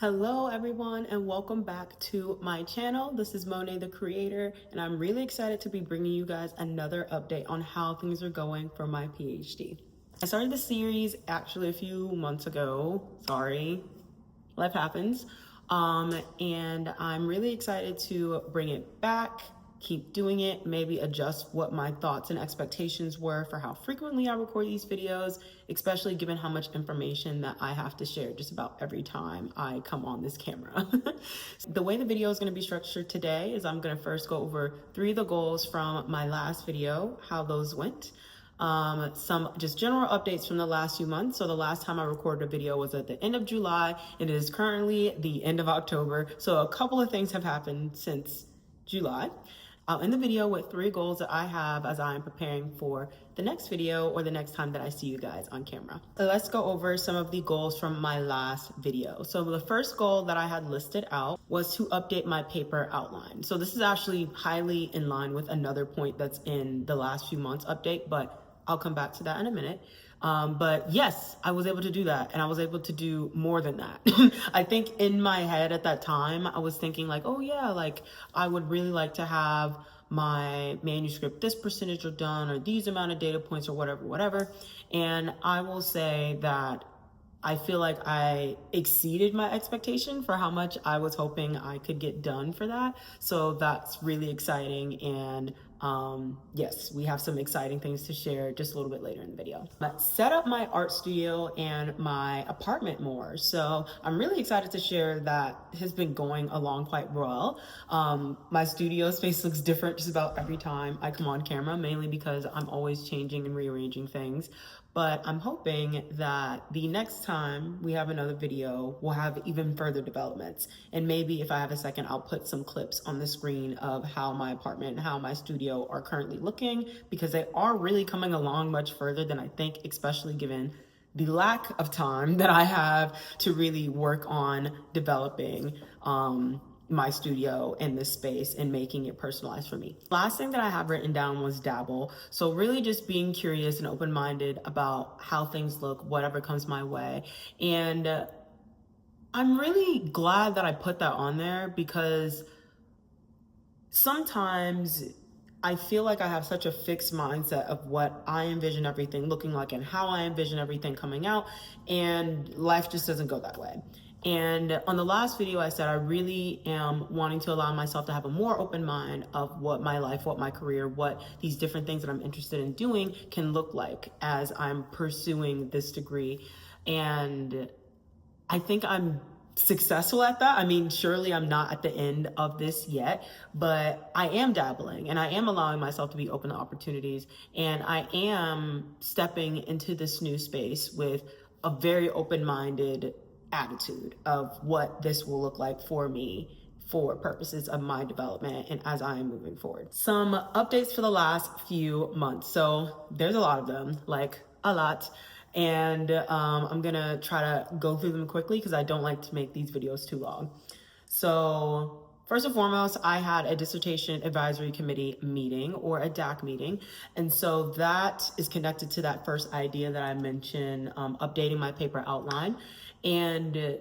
Hello everyone and welcome back to my channel. This is Monet the creator and I'm really excited to be bringing you guys another update on how things are going for my PhD. I started the series actually a few months ago. Sorry, life happens. And I'm really excited to bring it back, keep doing it, maybe adjust what my thoughts and expectations were for how frequently I record these videos, especially given how much information that I have to share just about every time I come on this camera. The way the video is going to be structured today is I'm going to first go over 3 of the goals from my last video, how those went. Some just general updates from the last few months. So the last time I recorded a video was at the end of July and it is currently the end of October. So a couple of things have happened since July. I'll end the video with 3 goals that I have as I am preparing for the next video or the next time that I see you guys on camera. So let's go over some of the goals from my last video. So the first goal that I had listed out was to update my paper outline. So this is actually highly in line with another point that's in the last few months update, but I'll come back to that in a minute. But yes, I was able to do that and I was able to do more than that. I think in my head at that time, I was thinking like, oh yeah, like I would really like to have my manuscript this percentage are done or these amount of data points or whatever. And I will say that I feel like I exceeded my expectation for how much I was hoping I could get done for that. So that's really exciting. And yes, we have some exciting things to share just a little bit later in the video. But set up my art studio and my apartment more. So I'm really excited to share that has been going along quite well. My studio space looks different just about every time I come on camera, mainly because I'm always changing and rearranging things. But I'm hoping that the next time we have another video, we'll have even further developments. And maybe if I have a second, I'll put some clips on the screen of how my apartment and how my studio are currently looking, because they are really coming along much further than I think, especially given the lack of time that I have to really work on developing my studio in this space and making it personalized for me. Last thing that I have written down was dabble. So really just being curious and open-minded about how things look, whatever comes my way. And I'm really glad that I put that on there, because sometimes I feel like I have such a fixed mindset of what I envision everything looking like and how I envision everything coming out, and life just doesn't go that way. And on the last video, I said I really am wanting to allow myself to have a more open mind of what my life, what my career, what these different things that I'm interested in doing can look like as I'm pursuing this degree. And I think I'm successful at that. I mean, surely I'm not at the end of this yet, but I am dabbling and I am allowing myself to be open to opportunities. And I am stepping into this new space with a very open-minded attitude of what this will look like for me for purposes of my development and as I am moving forward. Some updates for the last few months. So there's a lot of them, like a lot. And I'm gonna try to go through them quickly because I don't like to make these videos too long. So first and foremost, I had a dissertation advisory committee meeting, or a DAC meeting. And so that is connected to that first idea that I mentioned, updating my paper outline. And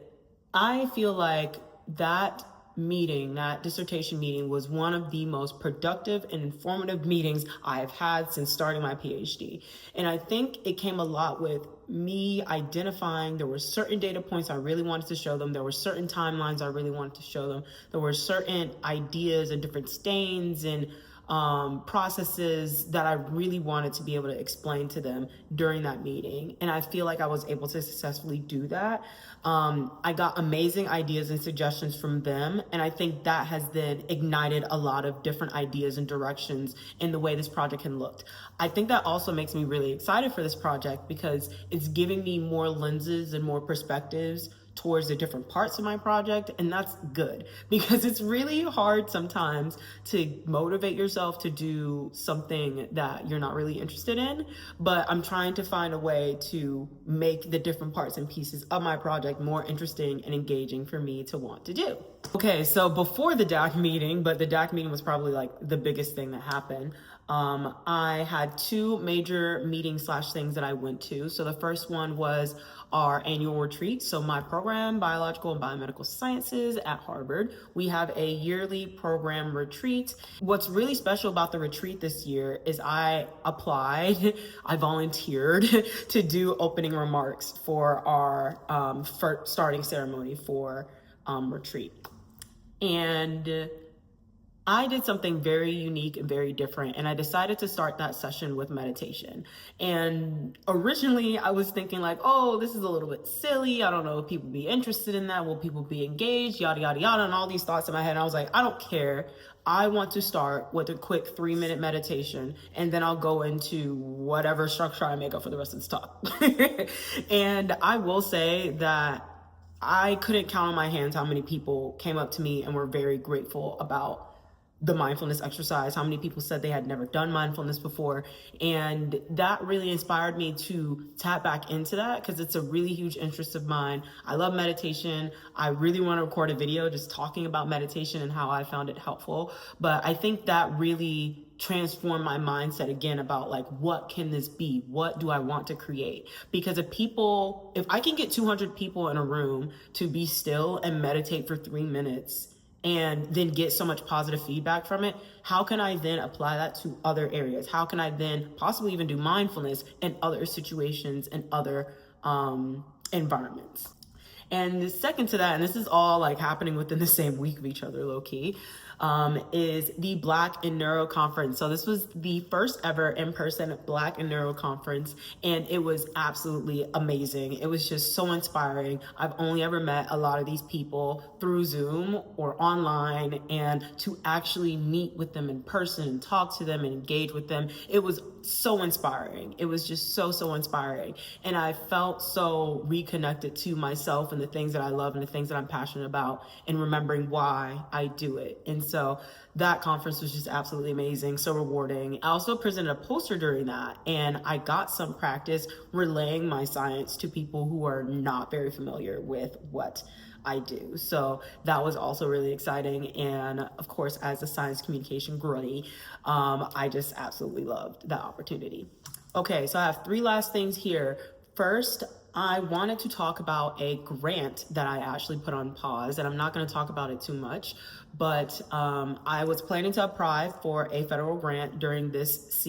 I feel like that meeting, that dissertation meeting, was one of the most productive and informative meetings I've had since starting my PhD. And I think it came a lot with me identifying there were certain data points I really wanted to show them. There were certain timelines I really wanted to show them. There were certain ideas and different stains and processes that I really wanted to be able to explain to them during that meeting. And I feel like I was able to successfully do that. I got amazing ideas and suggestions from them. And I think that has then ignited a lot of different ideas and directions in the way this project can look. I think that also makes me really excited for this project because it's giving me more lenses and more perspectives towards the different parts of my project. And that's good, because it's really hard sometimes to motivate yourself to do something that you're not really interested in. But I'm trying to find a way to make the different parts and pieces of my project more interesting and engaging for me to want to do. Okay, so before the DAC meeting, but the DAC meeting was probably like the biggest thing that happened, I had two major meetings / things that I went to. So the first one was our annual retreat. So my program, Biological and Biomedical Sciences at Harvard, we have a yearly program retreat. What's really special about the retreat this year is I applied, I volunteered to do opening remarks for our starting ceremony for retreat. And I did something very unique and very different, and I decided to start that session with meditation. And originally I was thinking like, oh, this is a little bit silly. I don't know if people be interested in that. Will people be engaged? Yada, yada, yada, and all these thoughts in my head. And I was like, I don't care. I want to start with a quick 3-minute meditation, and then I'll go into whatever structure I make up for the rest of this talk. And I will say that I couldn't count on my hands how many people came up to me and were very grateful about the mindfulness exercise, how many people said they had never done mindfulness before. And that really inspired me to tap back into that because it's a really huge interest of mine. I love meditation. I really want to record a video just talking about meditation and how I found it helpful. But I think that really transformed my mindset again about like, what can this be? What do I want to create? Because if I can get 200 people in a room to be still and meditate for 3 minutes, and then get so much positive feedback from it, how can I then apply that to other areas? How can I then possibly even do mindfulness in other situations and other environments? And the second to that, and this is all like happening within the same week of each other, low key, is the Black in Neuro Conference. So this was the first ever in-person Black in Neuro Conference, and it was absolutely amazing. It was just so inspiring. I've only ever met a lot of these people through Zoom or online, and to actually meet with them in person and talk to them and engage with them, it was so inspiring. It was just so inspiring. And I felt so reconnected to myself and the things that I love and the things that I'm passionate about, and remembering why I do it. And so that conference was just absolutely amazing, so rewarding. I also presented a poster during that, and I got some practice relaying my science to people who are not very familiar with what I do. So that was also really exciting. And of course, as a science communication gruddy, I just absolutely loved that opportunity. Okay, so I have 3 last things here. First, I wanted to talk about a grant that I actually put on pause, and I'm not going to talk about it too much, but I was planning to apply for a federal grant during this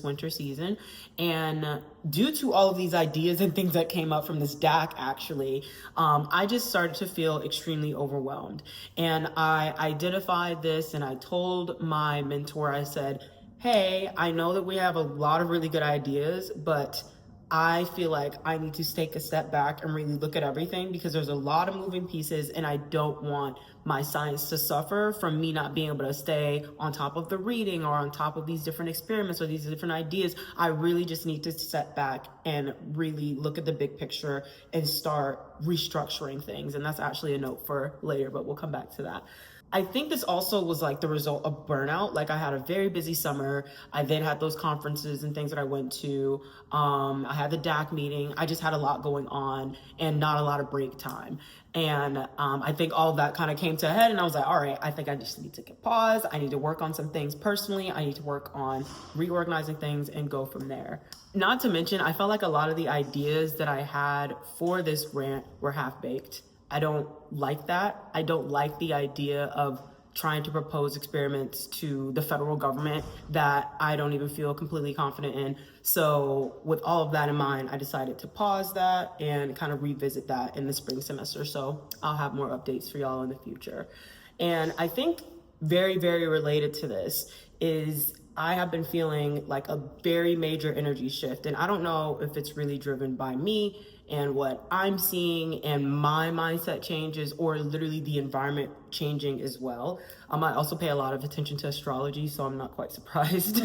winter season, and due to all of these ideas and things that came up from this DAC, actually, I just started to feel extremely overwhelmed. And I identified this, and I told my mentor, I said, hey, I know that we have a lot of really good ideas, but I feel like I need to take a step back and really look at everything, because there's a lot of moving pieces, and I don't want my science to suffer from me not being able to stay on top of the reading or on top of these different experiments or these different ideas. I really just need to step back and really look at the big picture and start restructuring things. And that's actually a note for later, but we'll come back to that. I think this also was like the result of burnout. Like, I had a very busy summer. I then had those conferences and things that I went to. I had the DAC meeting. I just had a lot going on and not a lot of break time. And I think all of that kind of came to a head, and I was like, all right, I think I just need to take a pause. I need to work on some things personally. I need to work on reorganizing things and go from there. Not to mention, I felt like a lot of the ideas that I had for this grant were half-baked. I don't like that. I don't like the idea of trying to propose experiments to the federal government that I don't even feel completely confident in. So with all of that in mind, I decided to pause that and kind of revisit that in the spring semester. So I'll have more updates for y'all in the future. And I think very, very related to this is I have been feeling like a very major energy shift. And I don't know if it's really driven by me and what I'm seeing and my mindset changes, or literally the environment changing as well. I also pay a lot of attention to astrology, so I'm not quite surprised.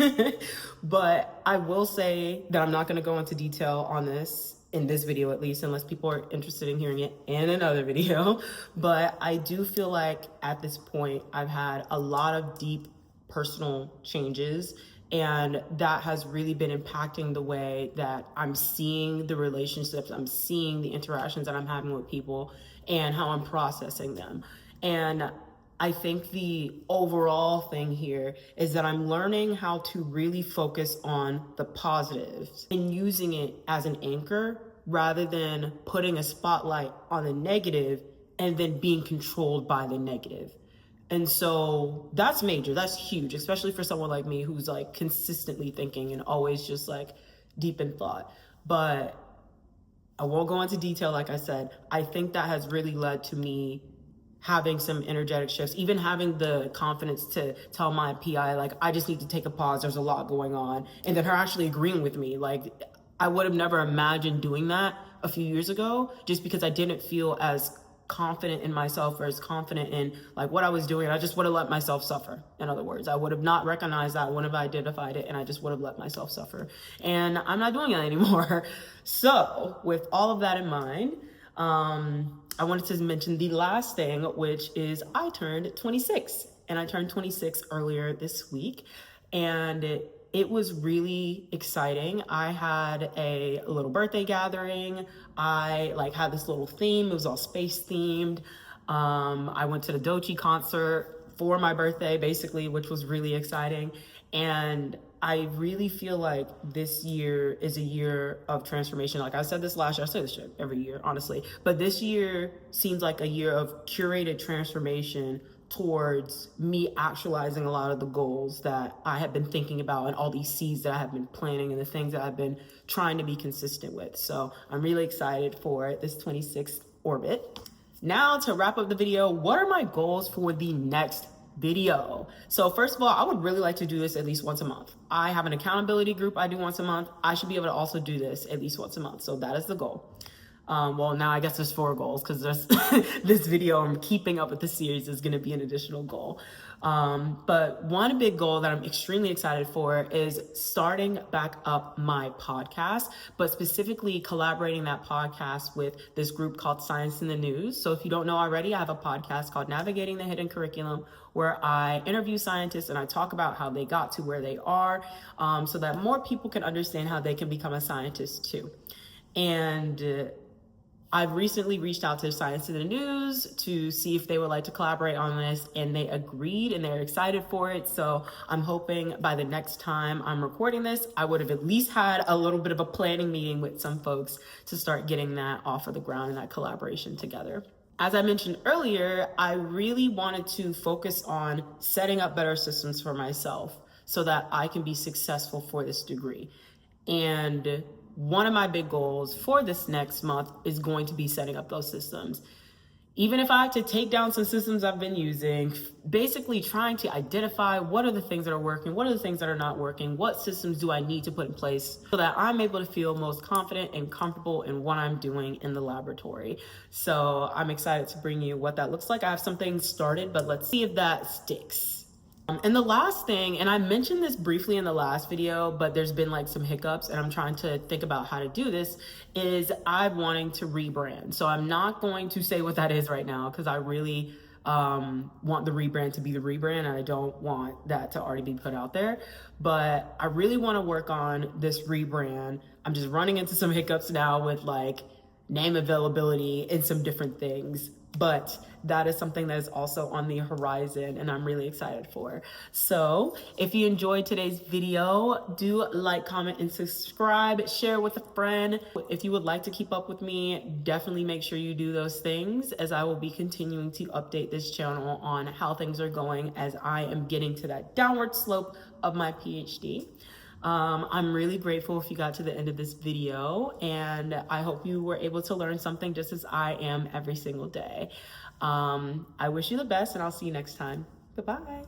But I will say that I'm not going to go into detail on this in this video, at least, unless people are interested in hearing it in another video. But I do feel like at this point, I've had a lot of deep personal changes, and that has really been impacting the way that I'm seeing the relationships, I'm seeing the interactions that I'm having with people, and how I'm processing them. And I think the overall thing here is that I'm learning how to really focus on the positives and using it as an anchor rather than putting a spotlight on the negative and then being controlled by the negative. And so that's major, that's huge, especially for someone like me who's like consistently thinking and always just like deep in thought. But I won't go into detail, like I said. I think that has really led to me having some energetic shifts, even having the confidence to tell my PI, like, I just need to take a pause, there's a lot going on. And then her actually agreeing with me. Like, I would have never imagined doing that a few years ago, just because I didn't feel as confident in myself or as confident in like what I was doing. I just would have let myself suffer. In other words, I would have not recognized that, I wouldn't have identified it, and I just would have let myself suffer. And I'm not doing that anymore. So with all of that in mind, I wanted to mention the last thing, which is I turned 26, and I turned 26 earlier this week, and it was really exciting. I had a little birthday gathering. I like had this little theme. It was all space themed. I went to the Doechii concert for my birthday, basically, which was really exciting. And I really feel like this year is a year of transformation. Like I said this last year, I say this shit every year, honestly. But this year seems like a year of curated transformation towards me actualizing a lot of the goals that I have been thinking about and all these seeds that I have been planting and the things that I've been trying to be consistent with. So I'm really excited for this 26th orbit. Now to wrap up the video, what are my goals for the next video? So first of all, I would really like to do this at least once a month. I have an accountability group I do once a month. I should be able to also do this at least once a month. So that is the goal. Well, now I guess there's 4 goals because there's this video I'm keeping up with the series is going to be an additional goal. But one big goal that I'm extremely excited for is starting back up my podcast, but specifically collaborating that podcast with this group called Science in the News. So if you don't know already, I have a podcast called Navigating the Hidden Curriculum, where I interview scientists and I talk about how they got to where they are, so that more people can understand how they can become a scientist too. And I've recently reached out to Science in the News to see if they would like to collaborate on this, and they agreed and they're excited for it. So I'm hoping by the next time I'm recording this, I would have at least had a little bit of a planning meeting with some folks to start getting that off of the ground and that collaboration together. As I mentioned earlier, I really wanted to focus on setting up better systems for myself so that I can be successful for this degree. And one of my big goals for this next month is going to be setting up those systems. Even if I have to take down some systems I've been using, basically trying to identify what are the things that are working, what are the things that are not working, what systems do I need to put in place so that I'm able to feel most confident and comfortable in what I'm doing in the laboratory. So I'm excited to bring you what that looks like. I have some things started, but let's see if that sticks. And the last thing, and I mentioned this briefly in the last video, but there's been like some hiccups and I'm trying to think about how to do this, is I'm wanting to rebrand. So I'm not going to say what that is right now because I really want the rebrand to be the rebrand and I don't want that to already be put out there. But I really want to work on this rebrand. I'm just running into some hiccups now with like name availability and some different things. But that is something that is also on the horizon and I'm really excited for. So if you enjoyed today's video, do like, comment, and subscribe, share with a friend. If you would like to keep up with me, definitely make sure you do those things, as I will be continuing to update this channel on how things are going as I am getting to that downward slope of my PhD. I'm really grateful if you got to the end of this video, and I hope you were able to learn something just as I am every single day. I wish you the best, and I'll see you next time. Goodbye.